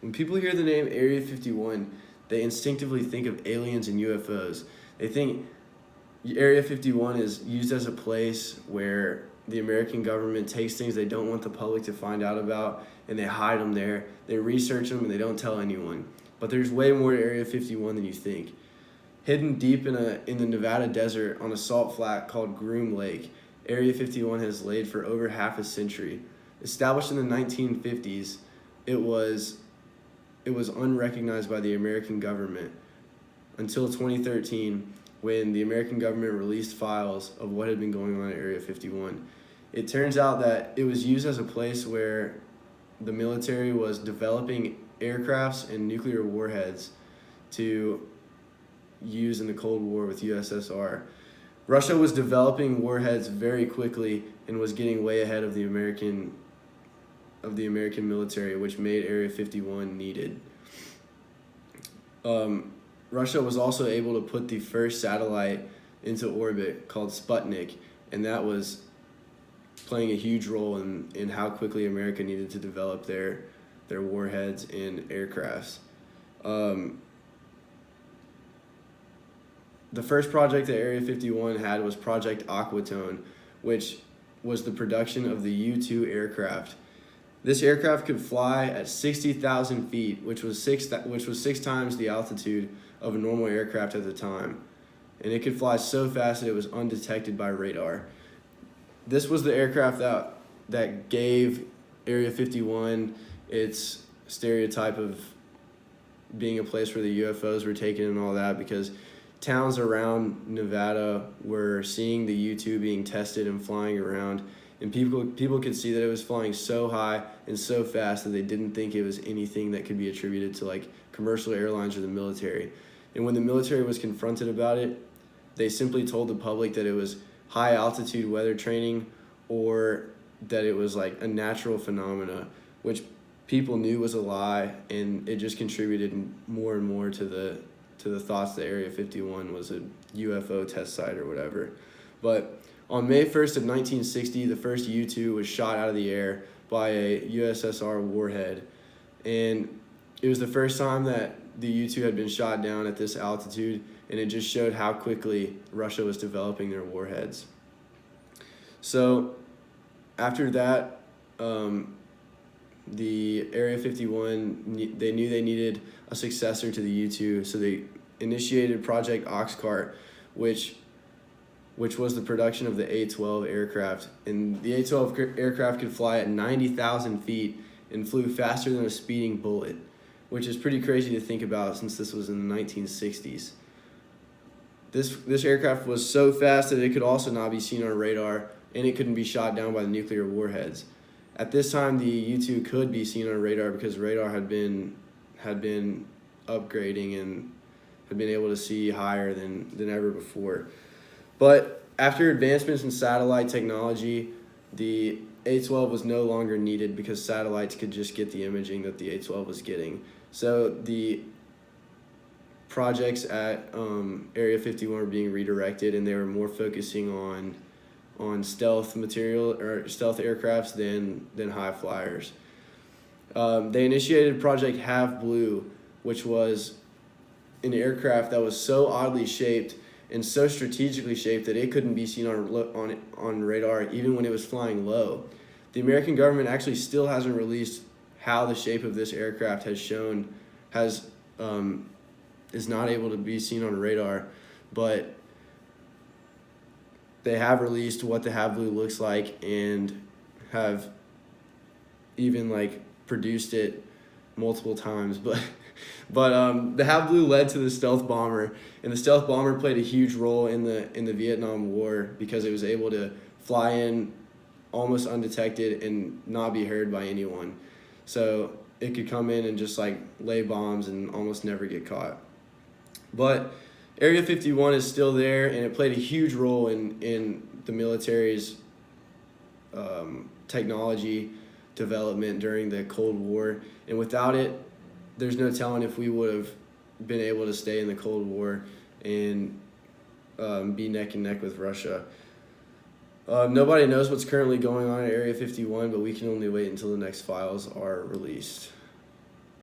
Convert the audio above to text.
When people hear the name Area 51, they instinctively think of aliens and UFOs. They think Area 51 is used as a place where the American government takes things they don't want the public to find out about and they hide them there. They research them and they don't tell anyone. But there's way more to Area 51 than you think. Hidden deep in the Nevada desert on a salt flat called Groom Lake, Area 51 has laid for over half a century. Established in the 1950s, it was unrecognized by the American government until 2013 when the American government released files of what had been going on at Area 51. It turns out that it was used as a place where the military was developing aircrafts and nuclear warheads to use in the Cold War with USSR. Russia was developing warheads very quickly and was getting way ahead of the American military, which made Area 51 needed. Russia was also able to put the first satellite into orbit called Sputnik, and that was playing a huge role in how quickly America needed to develop their warheads and aircrafts. The first project that Area 51 had was Project Aquatone, which was the production of the U-2 aircraft. This aircraft could fly at 60,000 feet, which was six times the altitude of a normal aircraft at the time. And it could fly so fast that it was undetected by radar. This was the aircraft that gave Area 51 its stereotype of being a place where the UFOs were taken and all that, because towns around Nevada were seeing the U-2 being tested and flying around, and people could see that it was flying so high and so fast that they didn't think it was anything that could be attributed to like commercial airlines or the military. And when the military was confronted about it, they simply told the public that it was high altitude weather training or that it was like a natural phenomena, which people knew was a lie, and it just contributed more and more to the thoughts that Area 51 was a UFO test site or whatever. But on May 1st of 1960, the first U-2 was shot out of the air by a USSR warhead, and it was the first time that the U-2 had been shot down at this altitude, and it just showed how quickly Russia was developing their warheads. So after that, the Area 51, they knew they needed a successor to the U-2, so they initiated Project Oxcart, which was the production of the A-12 aircraft. And the A-12 aircraft could fly at 90,000 feet and flew faster than a speeding bullet, which is pretty crazy to think about since this was in the 1960s. This aircraft was so fast that it could also not be seen on radar, and it couldn't be shot down by the nuclear warheads. At this time, the U-2 could be seen on radar because radar had been upgrading and had been able to see higher than ever before. But after advancements in satellite technology, the A-12 was no longer needed because satellites could just get the imaging that the A-12 was getting. So the projects at Area 51 were being redirected, and they were more focusing on stealth material or stealth aircrafts than high flyers. They initiated Project Half Blue, which was an aircraft that was so oddly shaped and so strategically shaped that it couldn't be seen on radar even when it was flying low. The American government actually still hasn't released how the shape of this aircraft is not able to be seen on radar, but they have released what the Half Blue looks like and have even like produced it multiple times. But the Half Blue led to the stealth bomber, and the stealth bomber played a huge role in the Vietnam War because it was able to fly in almost undetected and not be heard by anyone. So it could come in and just like lay bombs and almost never get caught. But Area 51 is still there, and it played a huge role in the military's technology development during the Cold War. And without it, there's no telling if we would have been able to stay in the Cold War and be neck and neck with Russia. Nobody knows what's currently going on at Area 51, but we can only wait until the next files are released.